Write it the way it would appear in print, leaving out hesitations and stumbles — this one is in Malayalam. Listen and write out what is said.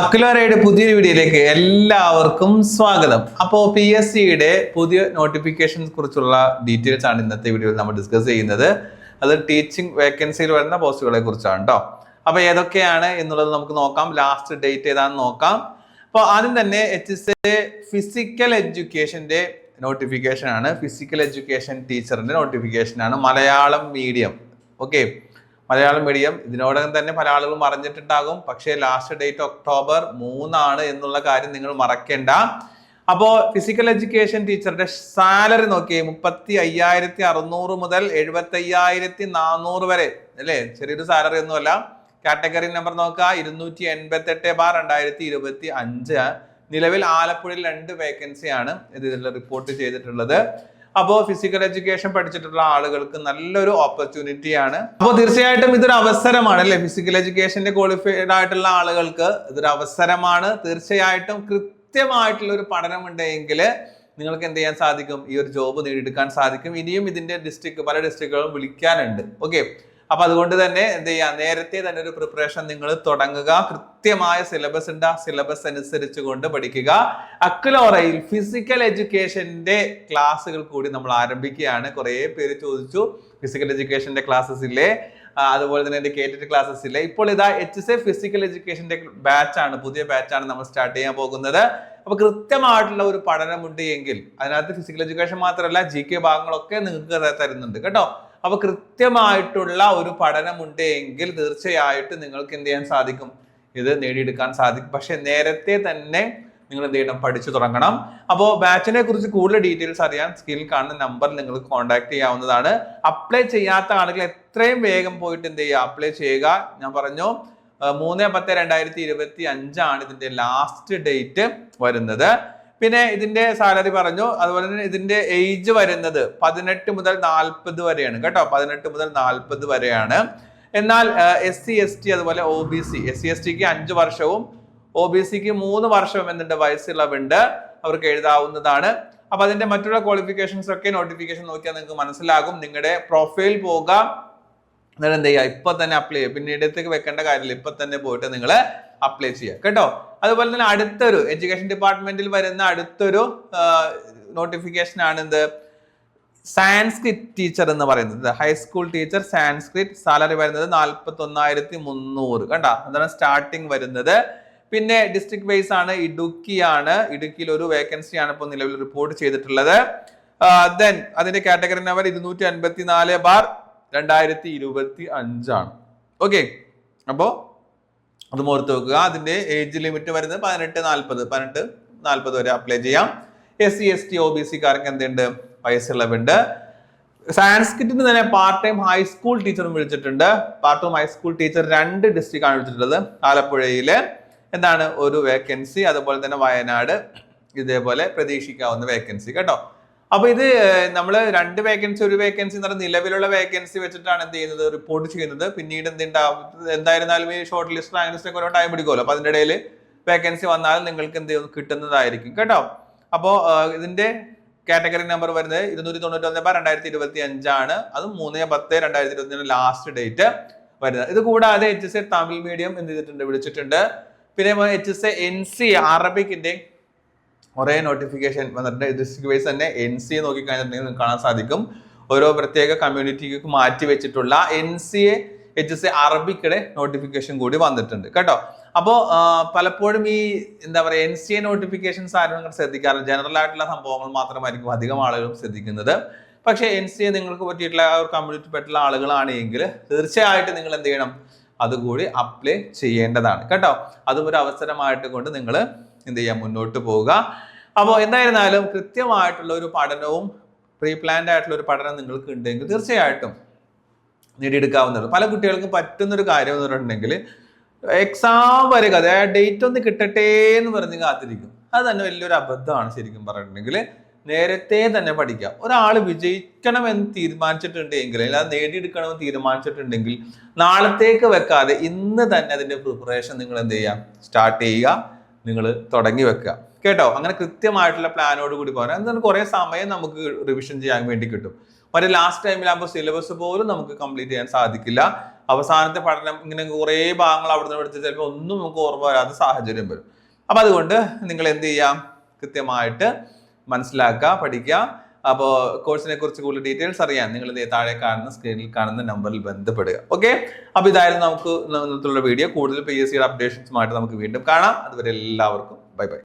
അക്ലറയുടെ പുതിയൊരു വീഡിയോയിലേക്ക് എല്ലാവർക്കും സ്വാഗതം. അപ്പോൾ PSCയുടെ പുതിയ നോട്ടിഫിക്കേഷൻസ് കുറിച്ചുള്ള ഡീറ്റെയിൽസ് ആണ് ഇന്നത്തെ വീഡിയോയിൽ നമ്മൾ ഡിസ്കസ് ചെയ്യുന്നത്. അത് ടീച്ചിങ് വേക്കൻസിയിൽ വരുന്ന പോസ്റ്റുകളെ കുറിച്ചാണ് കേട്ടോ. അപ്പോൾ ഏതൊക്കെയാണ് എന്നുള്ളത് നമുക്ക് നോക്കാം. ലാസ്റ്റ് ഡേറ്റ് ഏതാണെന്ന് നോക്കാം. അപ്പോൾ ആദ്യം തന്നെ HSA ഫിസിക്കൽ എഡ്യൂക്കേഷന്റെ നോട്ടിഫിക്കേഷൻ ആണ്. ഫിസിക്കൽ എഡ്യൂക്കേഷൻ ടീച്ചറിന്റെ നോട്ടിഫിക്കേഷൻ ആണ്. Malayalam medium. Okay, Malayalam medium. ഇതിനോടകം തന്നെ പല ആളുകളും അറിഞ്ഞിട്ടുണ്ടാകും. പക്ഷേ ലാസ്റ്റ് ഡേറ്റ് October 3 എന്നുള്ള കാര്യം നിങ്ങൾ മറക്കേണ്ട. അപ്പോൾ ഫിസിക്കൽ എഡ്യൂക്കേഷൻ ടീച്ചറുടെ സാലറി നോക്കിയേ 35,600 മുതൽ 75,400 വരെ അല്ലേ. ചെറിയൊരു സാലറി ഒന്നുമല്ല. കാറ്റഗറി നമ്പർ നോക്കുക 288/2025. നിലവിൽ ആലപ്പുഴയിൽ 2 വേക്കൻസിയാണ് ഇതിൽ റിപ്പോർട്ട് ചെയ്തിട്ടുള്ളത്. അപ്പോൾ ഫിസിക്കൽ എഡ്യൂക്കേഷൻ പഠിച്ചിട്ടുള്ള ആളുകൾക്ക് നല്ലൊരു ഓപ്പർച്യൂണിറ്റിയാണ്. അപ്പോൾ തീർച്ചയായിട്ടും ഇതൊരു അവസരമാണ് അല്ലെ. ഫിസിക്കൽ എഡ്യൂക്കേഷന്റെ ക്വാളിഫൈഡ് ആയിട്ടുള്ള ആളുകൾക്ക് ഇതൊരു അവസരമാണ്. തീർച്ചയായിട്ടും കൃത്യമായിട്ടുള്ള ഒരു പഠനം ഉണ്ടെങ്കിൽ നിങ്ങൾക്ക് എന്ത് ചെയ്യാൻ സാധിക്കും, ഈ ഒരു ജോബ് നേടിയെടുക്കാൻ സാധിക്കും. ഇനിയും ഇതിന്റെ പല ഡിസ്ട്രിക്റ്റുകളും വിളിക്കാനുണ്ട്. ഓക്കെ, അപ്പൊ അതുകൊണ്ട് തന്നെ എന്ത് ചെയ്യാം, നേരത്തെ തന്നെ ഒരു പ്രിപ്പറേഷൻ നിങ്ങൾ തുടങ്ങുക. കൃത്യമായ സിലബസ് ഉണ്ട്. ആ സിലബസ് അനുസരിച്ച് കൊണ്ട് പഠിക്കുക. അക്ലോറയിൽ ഫിസിക്കൽ എഡ്യൂക്കേഷന്റെ ക്ലാസ്സുകൾ കൂടി നമ്മൾ ആരംഭിക്കുകയാണ്. കുറെ പേര് ചോദിച്ചു ഫിസിക്കൽ എഡ്യൂക്കേഷന്റെ ക്ലാസ്സസ് ഇല്ലേ, അതുപോലെ തന്നെ എന്റെ കേറ്റഡ് ക്ലാസ്സസ് ഇല്ലേ. ഇപ്പോൾ ഇതാ HSA ഫിസിക്കൽ എഡ്യൂക്കേഷന്റെ ബാച്ചാണ്, പുതിയ ബാച്ചാണ് നമ്മൾ സ്റ്റാർട്ട് ചെയ്യാൻ പോകുന്നത്. അപ്പൊ കൃത്യമായിട്ടുള്ള ഒരു പഠനമുണ്ട് എങ്കിൽ അതിനകത്ത് ഫിസിക്കൽ എഡ്യൂക്കേഷൻ മാത്രമല്ല GK ഭാഗങ്ങളൊക്കെ നിങ്ങൾക്ക് തരുന്നുണ്ട് കേട്ടോ. അപ്പൊ കൃത്യമായിട്ടുള്ള ഒരു പഠനമുണ്ട് എങ്കിൽ തീർച്ചയായിട്ടും നിങ്ങൾക്ക് എന്ത് ചെയ്യാൻ സാധിക്കും, ഇത് നേടിയെടുക്കാൻ സാധിക്കും. പക്ഷെ നേരത്തെ തന്നെ നിങ്ങൾ എന്ത് ചെയ്യണം, പഠിച്ചു തുടങ്ങണം. അപ്പോൾ ബാച്ചിനെ കുറിച്ച് കൂടുതൽ ഡീറ്റെയിൽസ് അറിയാൻ സ്ക്രീനിൽ കാണുന്ന നമ്പർ നിങ്ങൾക്ക് കോൺടാക്ട് ചെയ്യാവുന്നതാണ്. അപ്ലൈ ചെയ്യാത്ത ആളുകൾ എത്രയും വേഗം പോയിട്ട് എന്ത് ചെയ്യുക, അപ്ലൈ ചെയ്യുക. ഞാൻ പറഞ്ഞു 3/10/2025 ഇതിന്റെ ലാസ്റ്റ് ഡേറ്റ് വരുന്നത്. പിന്നെ ഇതിന്റെ സാലറി പറഞ്ഞു. അതുപോലെ തന്നെ ഇതിന്റെ ഏജ് വരുന്നത് 18 മുതൽ 40 വരെയാണ് കേട്ടോ. 18 മുതൽ 40 വരെയാണ്. എന്നാൽ SC ST അതുപോലെ OBC, SC STക്ക് 5 വർഷവും OBCക്ക് 3 വർഷവും എന്നിട്ട് വയസ്സിളവുണ്ട്. അവർക്ക് എഴുതാവുന്നതാണ്. അപ്പൊ അതിന്റെ മറ്റുള്ള ക്വാളിഫിക്കേഷൻസ് ഒക്കെ നോട്ടിഫിക്കേഷൻ നോക്കിയാൽ നിങ്ങൾക്ക് മനസ്സിലാകും. നിങ്ങളുടെ പ്രൊഫൈൽ പോകുക, എന്നിട്ട് എന്ത് ചെയ്യുക, ഇപ്പൊ തന്നെ അപ്ലൈ ചെയ്യുക. പിന്നീടത്തേക്ക് വെക്കേണ്ട കാര്യമില്ല, ഇപ്പൊ തന്നെ പോയിട്ട് നിങ്ങൾ അപ്ലൈ ചെയ്യുക കേട്ടോ. അതുപോലെ തന്നെ അടുത്തൊരു എഡ്യൂക്കേഷൻ ഡിപ്പാർട്ട്മെന്റിൽ വരുന്ന അടുത്തൊരു നോട്ടിഫിക്കേഷൻ ആണ് എന്ത്, സാൻസ്ക്രിറ്റ് ടീച്ചർ എന്ന് പറയുന്നത്. High school teacher Sanskrit. സാലറി വരുന്നത് 41,300 കണ്ട, അതാണ് സ്റ്റാർട്ടിങ് വരുന്നത്. പിന്നെ ഡിസ്ട്രിക്ട് വൈസ് ആണ്. ഇടുക്കിയാണ്. ഇടുക്കിയിൽ ഒരു വേക്കൻസിയാണ് ഇപ്പോൾ നിലവിൽ റിപ്പോർട്ട് ചെയ്തിട്ടുള്ളത്. ദെൻ അതിന്റെ കാറ്റഗറി നമ്പർ 254/2025 ആണ്. ഓക്കെ, അപ്പോ അത് ഓർത്ത് വെക്കുക. അതിന്റെ ഏജ് ലിമിറ്റ് വരുന്നത് 18-40 വരെ അപ്ലൈ ചെയ്യാം. SC ST OBC കാർക്ക് എന്തുണ്ട്, വയസ്സുള്ളവുണ്ട്. സാൻസ്ക്രിറ്റിന് തന്നെ പാർട്ട് ടൈം ഹൈസ്കൂൾ ടീച്ചറും വിളിച്ചിട്ടുണ്ട്. Part time high school teacher 2 district ആണ് വിളിച്ചിട്ടുള്ളത്. ആലപ്പുഴയില് എന്താണ് ഒരു വേക്കൻസി, അതുപോലെ തന്നെ വയനാട് ഇതേപോലെ പ്രതീക്ഷിക്കാവുന്ന വേക്കൻസി കേട്ടോ. അപ്പൊ ഇത് നമ്മൾ 2 വേക്കൻസി, ഒരു വേക്കൻസി എന്ന് പറഞ്ഞാൽ നിലവിലുള്ള വേക്കൻസി വെച്ചിട്ടാണ് എന്ത് ചെയ്യുന്നത്, റിപ്പോർട്ട് ചെയ്യുന്നത്. പിന്നീട് എന്തായിരുന്നാലും ഈ ഷോർട്ട് ലിസ്റ്റ് റാങ്ക് ലിസ്റ്റ് ഒക്കെ ഓരോ ടൈം എടുക്കുമല്ലോ. അപ്പൊ അതിന്റെ ഇടയിൽ വേക്കൻസി വന്നാൽ നിങ്ങൾക്ക് എന്ത് ചെയ്യുന്നു, കിട്ടുന്നതായിരിക്കും കേട്ടോ. അപ്പോ ഇതിന്റെ കാറ്റഗറി നമ്പർ വരുന്നത് 291/2025 ആണ്. അത് 3/10/2025 ലാസ്റ്റ് ഡേറ്റ് വരുന്നത്. ഇത് കൂടാതെ HSA തമിഴ് മീഡിയം എന്ത് ചെയ്തിട്ടുണ്ട്, വിളിച്ചിട്ടുണ്ട്. പിന്നെ HSA NC അറബിക്കിന്റെ കുറെ നോട്ടിഫിക്കേഷൻ വന്നിട്ടുണ്ട്. ഡിസ്ട്രിക്ട് വൈസ് തന്നെ NC നോക്കിക്കഴിഞ്ഞിട്ടുണ്ടെങ്കിൽ നിങ്ങൾക്ക് കാണാൻ സാധിക്കും. ഓരോ പ്രത്യേക കമ്മ്യൂണിറ്റിക്ക് മാറ്റി വെച്ചിട്ടുള്ള NCA HSA അറബിക്കിടെ നോട്ടിഫിക്കേഷൻ കൂടി വന്നിട്ടുണ്ട് കേട്ടോ. അപ്പോൾ പലപ്പോഴും ഈ എന്താ പറയുക, NCA നോട്ടിഫിക്കേഷൻസ് ആരും നിങ്ങൾ ശ്രദ്ധിക്കാറില്ല. ജനറൽ ആയിട്ടുള്ള സംഭവങ്ങൾ മാത്രമായിരിക്കും അധികം ആളുകളും ശ്രദ്ധിക്കുന്നത്. പക്ഷേ NCA നിങ്ങൾക്ക് പറ്റിയിട്ടുള്ള ഒരു കമ്മ്യൂണിറ്റി പെട്ടുള്ള ആളുകളാണെങ്കിൽ തീർച്ചയായിട്ടും നിങ്ങൾ എന്ത് ചെയ്യണം, അതുകൂടി അപ്ലൈ ചെയ്യേണ്ടതാണ് കേട്ടോ. അതും ഒരു അവസരമായിട്ട് കൊണ്ട് നിങ്ങൾ എന്ത് ചെയ്യാം, മുന്നോട്ട് പോവുക. അപ്പോൾ എന്തായിരുന്നാലും കൃത്യമായിട്ടുള്ള ഒരു പഠനവും പ്രീ പ്ലാൻഡ് ആയിട്ടുള്ള ഒരു പഠനം നിങ്ങൾക്ക് ഉണ്ടെങ്കിൽ തീർച്ചയായിട്ടും നേടിയെടുക്കാവുന്നതാണ്. പല കുട്ടികൾക്കും പറ്റുന്നൊരു കാര്യം എന്ന് പറഞ്ഞിട്ടുണ്ടെങ്കിൽ എക്സാം വരെ അതായത് ഡേറ്റ് ഒന്ന് കിട്ടട്ടെ എന്ന് പറഞ്ഞ് കാത്തിരിക്കും. അത് തന്നെ വലിയൊരു അബദ്ധമാണ് ശരിക്കും പറഞ്ഞിട്ടുണ്ടെങ്കിൽ. നേരത്തെ തന്നെ പഠിക്കാം. ഒരാൾ വിജയിക്കണമെന്ന് തീരുമാനിച്ചിട്ടുണ്ടെങ്കിൽ, അല്ലാതെ നേടിയെടുക്കണമെന്ന് തീരുമാനിച്ചിട്ടുണ്ടെങ്കിൽ നാളത്തേക്ക് വെക്കാതെ ഇന്ന് തന്നെ അതിന്റെ പ്രിപ്പറേഷൻ നിങ്ങൾ എന്ത് ചെയ്യാം, സ്റ്റാർട്ട് ചെയ്യുക, നിങ്ങൾ തുടങ്ങി വെക്കുക കേട്ടോ. അങ്ങനെ കൃത്യമായിട്ടുള്ള പ്ലാനോട് കൂടി പോകാൻ എന്താണ് കുറെ സമയം നമുക്ക് റിവിഷൻ ചെയ്യാൻ വേണ്ടി കിട്ടും. മറ്റേ ലാസ്റ്റ് ടൈമിലാകുമ്പോൾ സിലബസ് പോലും നമുക്ക് കംപ്ലീറ്റ് ചെയ്യാൻ സാധിക്കില്ല. അവസാനത്തെ പഠനം ഇങ്ങനെ കുറേ ഭാഗങ്ങൾ അവിടെ നിന്ന് പഠിച്ചാൽ ചിലപ്പോൾ ഒന്നും നമുക്ക് ഓർമ്മ വരാത്ത സാഹചര്യം വരും. അപ്പൊ അതുകൊണ്ട് നിങ്ങൾ എന്ത് ചെയ്യാം, കൃത്യമായിട്ട് മനസ്സിലാക്കുക, പഠിക്കുക. അപ്പോൾ കോഴ്സിനെ കുറിച്ച് കൂടുതൽ ഡീറ്റെയിൽസ് അറിയാൻ നിങ്ങൾ താഴെ കാണുന്ന സ്ക്രീനിൽ കാണുന്ന നമ്പറിൽ ബന്ധപ്പെടുക. ഓക്കെ, അപ്പൊ ഇതായിരുന്നു നമുക്ക് ഇന്നത്തുള്ള വീഡിയോ. കൂടുതൽ PSC അപ്ഡേഷൻസുമായിട്ട് നമുക്ക് വീണ്ടും കാണാം. അതുവരെ എല്ലാവർക്കും ബൈ ബൈ.